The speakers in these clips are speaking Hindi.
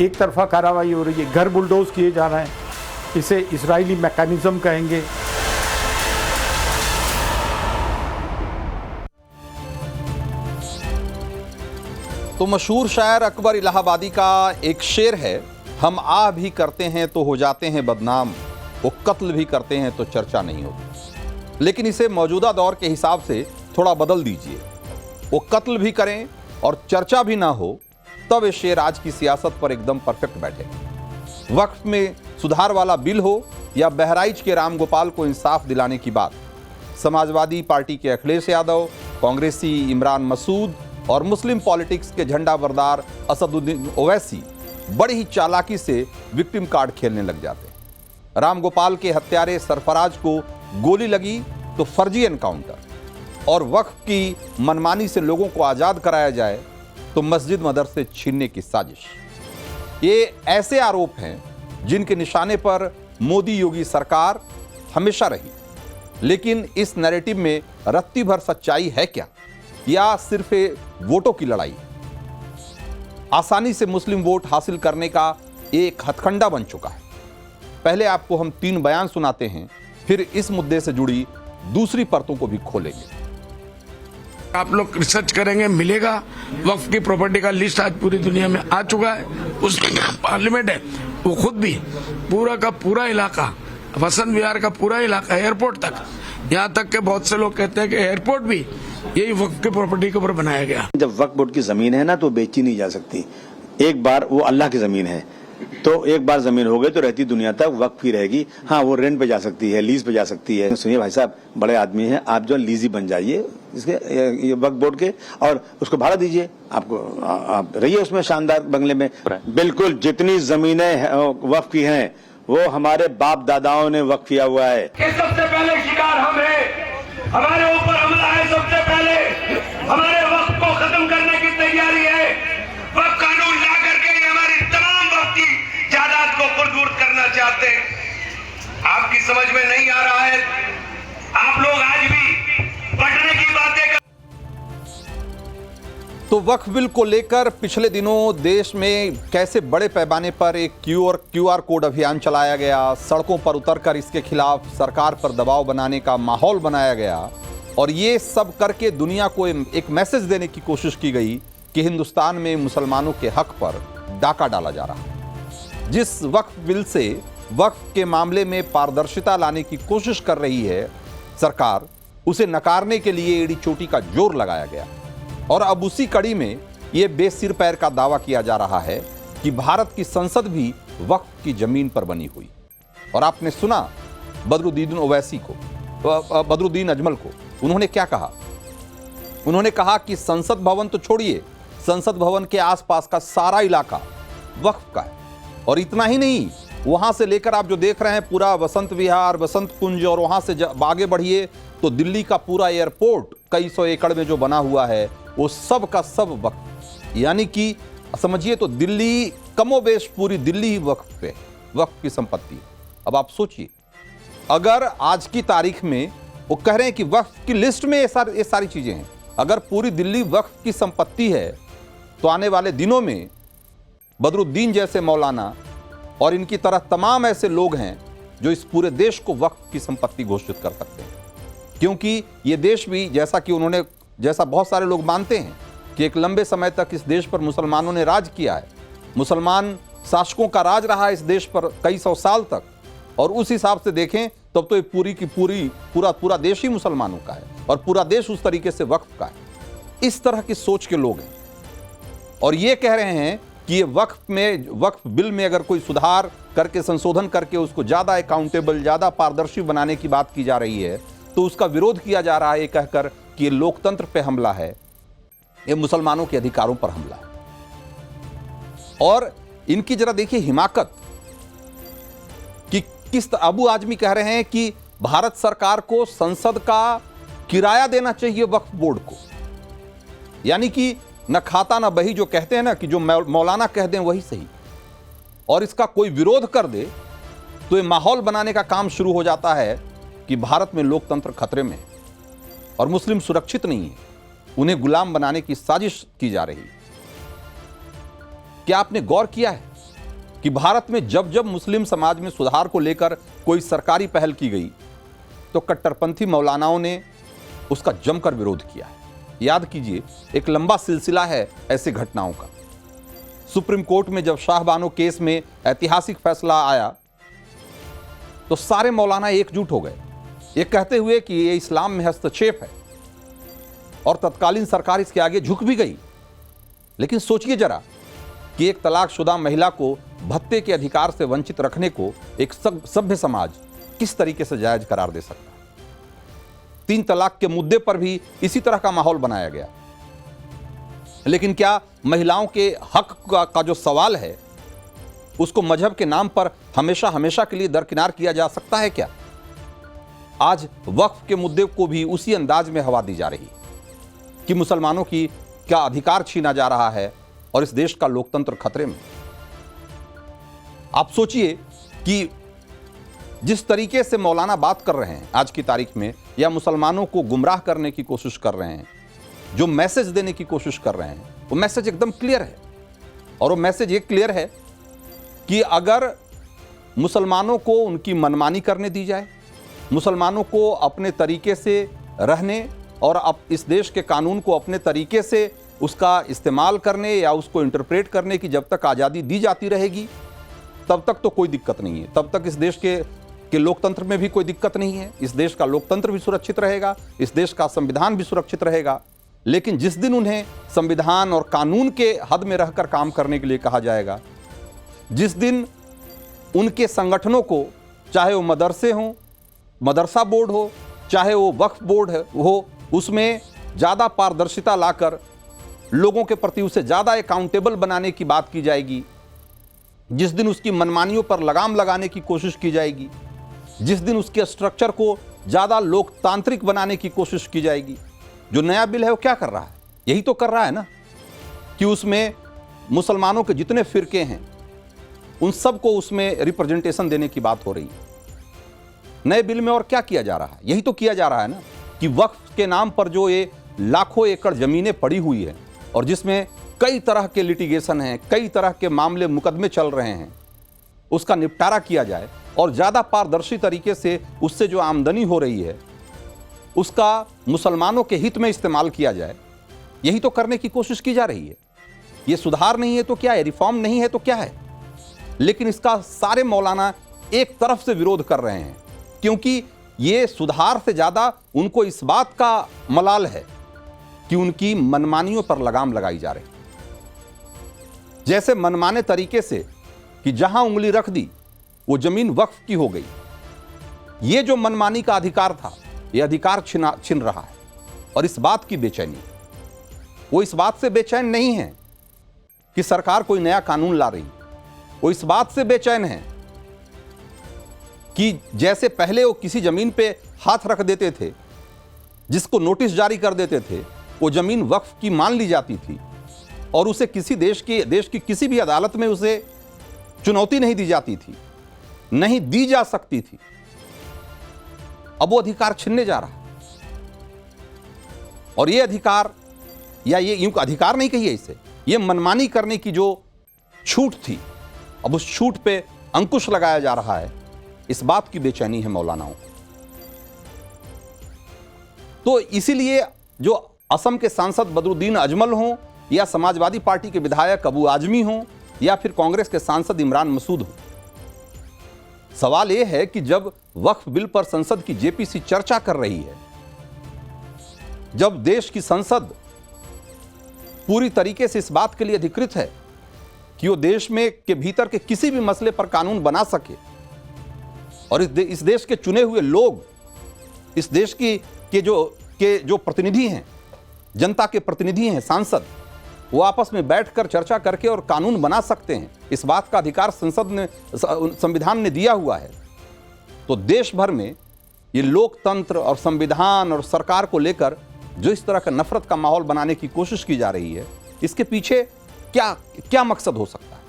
एक तरफा कार्रवाई हो रही है, घर बुलडोज किए जा रहे हैं, इसे इजरायली मैकेनिज्म कहेंगे। तो मशहूर शायर अकबर इलाहाबादी का एक शेर है, हम आ भी करते हैं तो हो जाते हैं बदनाम, वो कत्ल भी करते हैं तो चर्चा नहीं होती। लेकिन इसे मौजूदा दौर के हिसाब से थोड़ा बदल दीजिए, वो कत्ल भी करें और चर्चा भी ना हो, तब ये शेर आज की सियासत पर एकदम परफेक्ट बैठे। वक्फ में सुधार वाला बिल हो या बहराइच के राम गोपाल को इंसाफ दिलाने की बात, समाजवादी पार्टी के अखिलेश यादव, कांग्रेसी इमरान मसूद और मुस्लिम पॉलिटिक्स के झंडा बरदार असदुद्दीन ओवैसी बड़ी ही चालाकी से विक्टिम कार्ड खेलने लग जाते हैं। राम गोपाल के हत्यारे सरफराज को गोली लगी तो फर्जी एनकाउंटर, और वक्फ की मनमानी से लोगों को आज़ाद कराया जाए तो मस्जिद मदरसे छीनने की साजिश। ये ऐसे आरोप हैं जिनके निशाने पर मोदी योगी सरकार हमेशा रही। लेकिन इस नैरेटिव में रत्ती भर सच्चाई है क्या, या सिर्फ वोटों की लड़ाई? आसानी से मुस्लिम वोट हासिल करने का एक हथकंडा बन चुका है। पहले आपको हम 3 बयान सुनाते हैं, फिर इस मुद्दे से जुड़ी दूसरी परतों को भी खोलेंगे। आप लोग रिसर्च करेंगे, मिलेगा वक्फ की प्रॉपर्टी का लिस्ट आज पूरी दुनिया में आ चुका है। उसमें पार्लियामेंट है, वो खुद भी पूरा का पूरा इलाका, वसंत विहार का पूरा इलाका, एयरपोर्ट तक, यहाँ तक के बहुत से लोग कहते हैं कि एयरपोर्ट भी यही वक्फ की प्रॉपर्टी के ऊपर बनाया गया। जब वक्फ बोर्ड की जमीन है ना तो बेची नहीं जा सकती। एक बार वो अल्लाह की जमीन है, तो एक बार जमीन हो गई तो रहती दुनिया तक वक्फ ही रहेगी। हाँ, वो रेंट पे जा सकती है, लीज पे जा सकती है। सुनिए भाई साहब, बड़े आदमी हैं आप, जो लीजी बन जाइए इसके ये वक्फ बोर्ड के, और उसको भाड़ा दीजिए, आपको आप रहिए उसमें शानदार बंगले में। बिल्कुल, जितनी जमीनें वक्फ की हैं वो हमारे बाप दादाओं ने वक्फ किया हुआ है। सबसे पहले शिकार हम हैं, हमारे ऊपर हमला है, सबसे पहले हमारे वक्त को खत्म करने की तैयारी है। वक्त कानून ला करके हमारी तमाम वक्त की जायदाद को खुरदूर करना चाहते हैं। आपकी समझ में नहीं आ रहा है, आप लोग आज भी बंटने की बातें कर। तो वक्फ बिल को लेकर पिछले दिनों देश में कैसे बड़े पैमाने पर एक क्यूआर कोड अभियान चलाया गया, सड़कों पर उतरकर इसके खिलाफ सरकार पर दबाव बनाने का माहौल बनाया गया, और ये सब करके दुनिया को एक मैसेज देने की कोशिश की गई कि हिंदुस्तान में मुसलमानों के हक पर डाका डाला जा रहा है। जिस वक्फ बिल से वक्फ के मामले में पारदर्शिता लाने की कोशिश कर रही है सरकार, उसे नकारने के लिए एड़ी चोटी का जोर लगाया गया। और अब उसी कड़ी में यह बेसिर पैर का दावा किया जा रहा है कि भारत की संसद भी वक्फ की जमीन पर बनी हुई। और आपने सुना बदरुद्दीन ओवैसी को, बदरुद्दीन अजमल को, उन्होंने क्या कहा? उन्होंने कहा कि संसद भवन तो छोड़िए, संसद भवन के आसपास का सारा इलाका वक्फ का है। और इतना ही नहीं, वहां से लेकर आप जो देख रहे हैं पूरा वसंत विहार, वसंत कुंज, और वहां से आगे बढ़िए तो दिल्ली का पूरा एयरपोर्ट कई सौ एकड़ में जो बना हुआ है वो सब का सब वक्फ। यानी कि समझिए तो दिल्ली कमोबेश पूरी दिल्ली ही वक्फ पे, वक्फ की संपत्ति। अब आप सोचिए, अगर आज की तारीख में वो कह रहे हैं कि वक्फ की लिस्ट में ये सारी चीजें हैं, अगर पूरी दिल्ली वक्फ की संपत्ति है तो आने वाले दिनों में बदरुद्दीन जैसे मौलाना और इनकी तरह तमाम ऐसे लोग हैं जो इस पूरे देश को वक्फ की संपत्ति घोषित कर सकते हैं। क्योंकि ये देश भी, जैसा बहुत सारे लोग मानते हैं कि एक लंबे समय तक इस देश पर मुसलमानों ने राज किया है, मुसलमान शासकों का राज रहा है इस देश पर कई सौ साल तक, और उस हिसाब से देखें तब तो ये पूरा देश ही मुसलमानों का है और पूरा देश उस तरीके से वक्फ का है। इस तरह की सोच के लोग हैं और ये कह रहे हैं कि ये वक्फ बिल में अगर कोई सुधार करके, संशोधन करके उसको ज़्यादा अकाउंटेबल, ज़्यादा पारदर्शी बनाने की बात की जा रही है, तो उसका विरोध किया जा रहा है ये कहकर कि ये लोकतंत्र पे हमला है, ये मुसलमानों के अधिकारों पर हमला है। और इनकी जरा देखिए हिमाकत कि किस अबू आजमी कह रहे हैं कि भारत सरकार को संसद का किराया देना चाहिए वक्फ बोर्ड को। यानी कि न खाता न बही, जो कहते हैं ना कि जो मौलाना कह दें वही सही, और इसका कोई विरोध कर दे तो ये माहौल बनाने का काम शुरू हो जाता है कि भारत में लोकतंत्र खतरे में है और मुस्लिम सुरक्षित नहीं है, उन्हें गुलाम बनाने की साजिश की जा रही है। क्या आपने गौर किया है कि भारत में जब जब मुस्लिम समाज में सुधार को लेकर कोई सरकारी पहल की गई तो कट्टरपंथी मौलानाओं ने उसका जमकर विरोध किया है। याद कीजिए, एक लंबा सिलसिला है ऐसी घटनाओं का। सुप्रीम कोर्ट में जब शाहबानो केस में ऐतिहासिक फैसला आया तो सारे मौलाना एकजुट हो गए, ये कहते हुए कि ये इस्लाम में हस्तक्षेप है, और तत्कालीन सरकार इसके आगे झुक भी गई। लेकिन सोचिए जरा कि एक तलाकशुदा महिला को भत्ते के अधिकार से वंचित रखने को एक सभ्य समाज किस तरीके से जायज करार दे सकता है। 3 तलाक के मुद्दे पर भी इसी तरह का माहौल बनाया गया। लेकिन क्या महिलाओं के हक का जो सवाल है उसको मजहब के नाम पर हमेशा हमेशा के लिए दरकिनार किया जा सकता है क्या? आज वक्फ के मुद्दे को भी उसी अंदाज में हवा दी जा रही कि मुसलमानों की क्या अधिकार छीना जा रहा है और इस देश का लोकतंत्र खतरे में। आप सोचिए कि जिस तरीके से मौलाना बात कर रहे हैं आज की तारीख में, या मुसलमानों को गुमराह करने की कोशिश कर रहे हैं, जो मैसेज देने की कोशिश कर रहे हैं, वो मैसेज एकदम क्लियर है। और वो मैसेज ये क्लियर है कि अगर मुसलमानों को उनकी मनमानी करने दी जाए, मुसलमानों को अपने तरीके से रहने और अब इस देश के कानून को अपने तरीके से उसका इस्तेमाल करने या उसको इंटरप्रेट करने की जब तक आज़ादी दी जाती रहेगी तब तक तो कोई दिक्कत नहीं है। तब तक इस देश के लोकतंत्र में भी कोई दिक्कत नहीं है। इस देश का लोकतंत्र भी सुरक्षित रहेगा, इस देश का संविधान भी सुरक्षित रहेगा। लेकिन जिस दिन उन्हें संविधान और कानून के हद में रहकर काम करने के लिए कहा जाएगा, जिस दिन उनके संगठनों को, चाहे वो मदरसे हों, मदरसा बोर्ड हो, चाहे वो वक्फ बोर्ड हो, उसमें ज़्यादा पारदर्शिता लाकर लोगों के प्रति उसे ज़्यादा अकाउंटेबल बनाने की बात की जाएगी, जिस दिन उसकी मनमानियों पर लगाम लगाने की कोशिश की जाएगी, जिस दिन उसके स्ट्रक्चर को ज़्यादा लोकतांत्रिक बनाने की कोशिश की जाएगी। जो नया बिल है वो क्या कर रहा है? यही तो कर रहा है ना कि उसमें मुसलमानों के जितने फिरके हैं उन सबको उसमें रिप्रेजेंटेशन देने की बात हो रही है। नए बिल में और क्या किया जा रहा है? यही तो किया जा रहा है ना कि वक्फ के नाम पर जो ये लाखों एकड़ जमीनें पड़ी हुई है और जिसमें कई तरह के लिटिगेशन हैं, कई तरह के मामले मुकदमे चल रहे हैं, उसका निपटारा किया जाए और ज़्यादा पारदर्शी तरीके से उससे जो आमदनी हो रही है उसका मुसलमानों के हित में इस्तेमाल किया जाए। यही तो करने की कोशिश की जा रही है। ये सुधार नहीं है तो क्या है? रिफॉर्म नहीं है तो क्या है? लेकिन इसका सारे मौलाना एक तरफ से विरोध कर रहे हैं क्योंकि ये सुधार से ज़्यादा उनको इस बात का मलाल है कि उनकी मनमानियों पर लगाम लगाई जा रही। जैसे मनमाने तरीके से कि जहां उंगली रख दी वो जमीन वक्फ की हो गई। ये जो मनमानी का अधिकार था, ये अधिकार छिन रहा है। और इस बात की बेचैनी, वो इस बात से बेचैन नहीं है कि सरकार कोई नया कानून ला रही, वो इस बात से बेचैन है कि जैसे पहले वो किसी जमीन पे हाथ रख देते थे, जिसको नोटिस जारी कर देते थे, वो जमीन वक्फ की मान ली जाती थी और उसे किसी देश की किसी भी अदालत में उसे चुनौती नहीं दी जाती थी, नहीं दी जा सकती थी। अब वो अधिकार छिनने जा रहा है। और ये अधिकार, या ये यूं अधिकार नहीं कहिए इसे, ये मनमानी करने की जो छूट थी, अब उस छूट पे अंकुश लगाया जा रहा है। इस बात की बेचैनी है मौलानाओं को। तो इसीलिए जो असम के सांसद बदरुद्दीन अजमल हों या समाजवादी पार्टी के विधायक अबू आजमी हों या फिर कांग्रेस के सांसद इमरान मसूद हों, सवाल यह है कि जब वक्फ बिल पर संसद की जेपीसी चर्चा कर रही है, जब देश की संसद पूरी तरीके से इस बात के लिए अधिकृत है कि वो देश में के भीतर के किसी भी मसले पर कानून बना सके और इस देश के चुने हुए लोग, इस देश के जो प्रतिनिधि हैं, जनता के प्रतिनिधि हैं, सांसद, वो आपस में बैठकर चर्चा करके और कानून बना सकते हैं, इस बात का अधिकार संविधान ने दिया हुआ है। तो देश भर में ये लोकतंत्र और संविधान और सरकार को लेकर जो इस तरह का नफरत का माहौल बनाने की कोशिश की जा रही है, इसके पीछे क्या मकसद हो सकता है?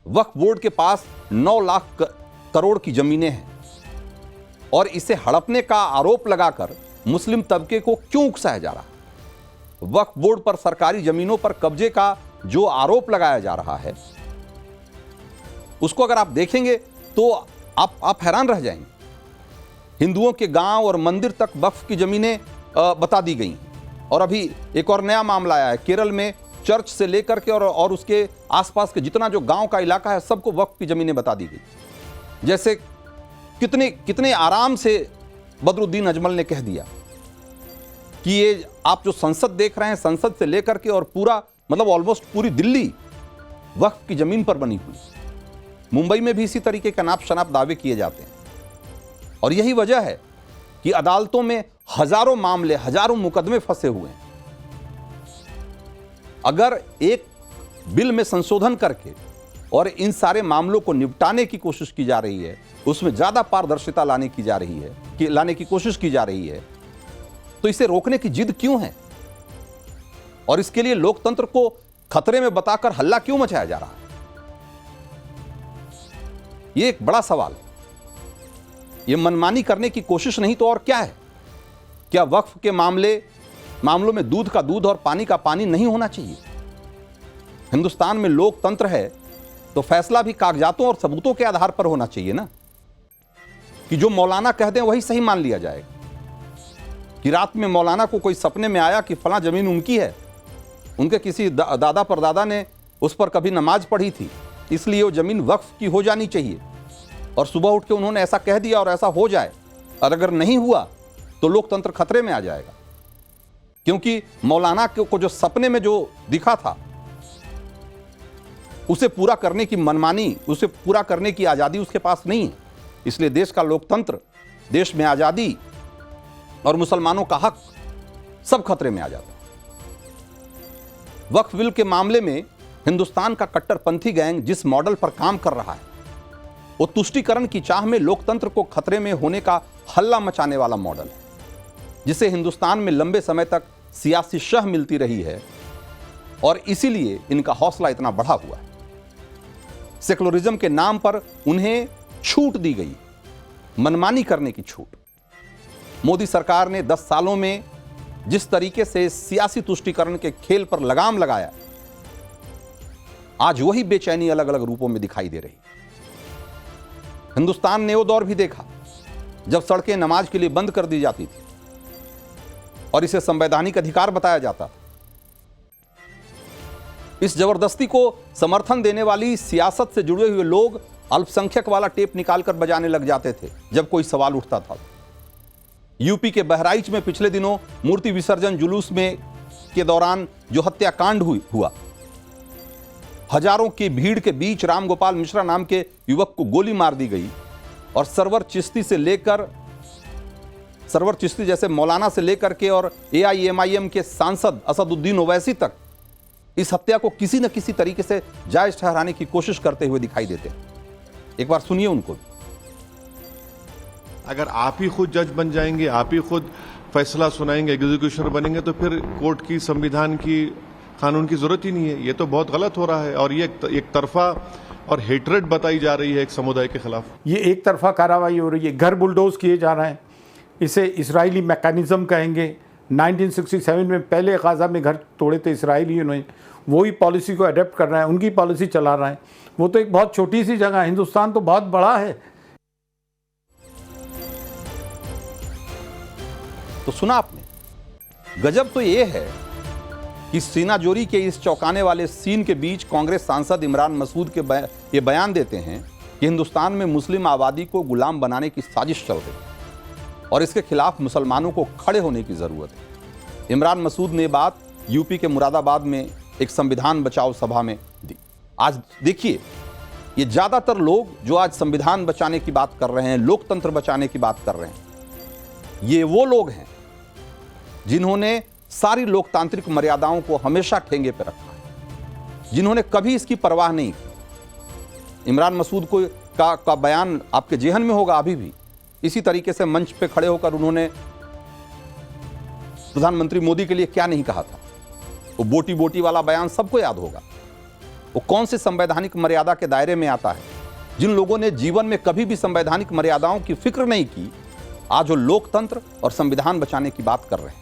वक्फ बोर्ड के पास 9 लाख करोड़ की जमीनें हैं और इसे हड़पने का आरोप लगाकर मुस्लिम तबके को क्यों उकसाया जा रहा है? वक्फ बोर्ड पर सरकारी जमीनों पर कब्जे का जो आरोप लगाया जा रहा है, उसको अगर आप देखेंगे तो आप हैरान रह जाएंगे। हिंदुओं के गांव और मंदिर तक वक्फ की जमीनें बता दी गई। और अभी एक और नया मामला आया है, केरल में चर्च से लेकर के और उसके आसपास के जितना जो गांव का इलाका है सबको वक्फ की जमीनें बता दी गई। जैसे कितने आराम से बदरुद्दीन अजमल ने कह दिया कि ये आप जो संसद देख रहे हैं, संसद से लेकर के और पूरा मतलब ऑलमोस्ट पूरी दिल्ली वक्फ की जमीन पर बनी हुई। मुंबई में भी इसी तरीके के नाप शनाप दावे किए जाते हैं। और यही वजह है कि अदालतों में हजारों मामले, हजारों मुकदमे फंसे हुए हैं। अगर एक बिल में संशोधन करके और इन सारे मामलों को निपटाने की कोशिश की जा रही है, उसमें ज्यादा पारदर्शिता लाने की कोशिश की जा रही है, तो इसे रोकने की जिद क्यों है? और इसके लिए लोकतंत्र को खतरे में बताकर हल्ला क्यों मचाया जा रहा है? यह एक बड़ा सवाल है। यह मनमानी करने की कोशिश नहीं तो और क्या है? क्या वक्फ के मामलों में दूध का दूध और पानी का पानी नहीं होना चाहिए? हिंदुस्तान में लोकतंत्र है तो फैसला भी कागजातों और सबूतों के आधार पर होना चाहिए ना, कि जो मौलाना कह दें वही सही मान लिया जाएगा। कि रात में मौलाना को कोई सपने में आया कि फलां जमीन उनकी है, उनके किसी दादा परदादा ने उस पर कभी नमाज पढ़ी थी, इसलिए वो जमीन वक्फ की हो जानी चाहिए, और सुबह उठ के उन्होंने ऐसा कह दिया और ऐसा हो जाए, और अगर नहीं हुआ तो लोकतंत्र खतरे में आ जाएगा। क्योंकि मौलाना को जो सपने में जो दिखा था उसे पूरा करने की मनमानी, उसे पूरा करने की आजादी उसके पास नहीं है। इसलिए देश का लोकतंत्र, देश में आजादी और मुसलमानों का हक सब खतरे में आ जाता है। वक्फ बिल के मामले में हिंदुस्तान का कट्टरपंथी गैंग जिस मॉडल पर काम कर रहा है, वो तुष्टीकरण की चाह में लोकतंत्र को खतरे में होने का हल्ला मचाने वाला मॉडल है, जिसे हिंदुस्तान में लंबे समय तक सियासी शह मिलती रही है, और इसीलिए इनका हौसला इतना बढ़ा हुआ है। सेकुलरिज्म के नाम पर उन्हें छूट दी गई, मनमानी करने की छूट। मोदी सरकार ने 10 सालों में जिस तरीके से सियासी तुष्टीकरण के खेल पर लगाम लगाया, आज वही बेचैनी अलग अलग रूपों में दिखाई दे रही। हिंदुस्तान ने वो दौर भी देखा जब सड़कें नमाज के लिए बंद कर दी जाती थी और इसे संवैधानिक अधिकार बताया जाता था। इस जबरदस्ती को समर्थन देने वाली सियासत से जुड़े हुए लोग अल्पसंख्यक वाला टेप निकालकर बजाने लग जाते थे जब कोई सवाल उठता था। यूपी के बहराइच में पिछले दिनों मूर्ति विसर्जन जुलूस में के दौरान जो हत्याकांड हुआ, हजारों की भीड़ के बीच रामगोपाल मिश्रा नाम के युवक को गोली मार दी गई, और सरवर चिश्ती जैसे मौलाना से लेकर के और AIMIM के सांसद असदुद्दीन ओवैसी तक इस हत्या को किसी न किसी तरीके से जायज ठहराने की कोशिश करते हुए दिखाई देते हैं। एक बार सुनिए उनको। अगर आप ही खुद जज बन जाएंगे, आप ही खुद फैसला सुनाएंगे, एग्जीक्यूशनर बनेंगे, तो फिर कोर्ट की, संविधान की, कानून की जरूरत ही नहीं है। ये तो बहुत गलत हो रहा है, और ये एक तरफा और हेटरेट बताई जा रही है एक समुदाय के खिलाफ। ये एक तरफा कार्रवाई हो रही है, घर बुलडोज किए जा रहे हैं। इसे इसराइली मैकेनिज्म कहेंगे। 1967 में पहले गाजा में घर तोड़े थे इसराइलियों ने, वही पॉलिसी को अडेप्ट कर रहे हैं, उनकी पॉलिसी चला रहे हैं। वो तो एक बहुत छोटी सी जगह है, हिंदुस्तान तो बहुत बड़ा है। तो सुना आपने, गजब तो ये है कि सीना जोरी के इस चौंकाने वाले सीन के बीच कांग्रेस सांसद इमरान मसूद ये बयान देते हैं कि हिंदुस्तान में मुस्लिम आबादी को गुलाम बनाने की साजिश चल रही है और इसके खिलाफ मुसलमानों को खड़े होने की जरूरत है। इमरान मसूद ने बात यूपी के मुरादाबाद में एक संविधान बचाओ सभा में दी। आज देखिए, ये ज्यादातर लोग जो आज संविधान बचाने की बात कर रहे हैं, लोकतंत्र बचाने की बात कर रहे हैं, ये वो लोग हैं जिन्होंने सारी लोकतांत्रिक मर्यादाओं को हमेशा ठेंगे पर रखा है, जिन्होंने कभी इसकी परवाह नहीं की। इमरान मसूद का बयान आपके जेहन में होगा अभी भी। इसी तरीके से मंच पे खड़े होकर उन्होंने प्रधानमंत्री मोदी के लिए क्या नहीं कहा था। वो बोटी बोटी वाला बयान सबको याद होगा। वो कौन से संवैधानिक मर्यादा के दायरे में आता है? जिन लोगों ने जीवन में कभी भी संवैधानिक मर्यादाओं की फिक्र नहीं की, आज वो लोकतंत्र और संविधान बचाने की बात कर रहे हैं।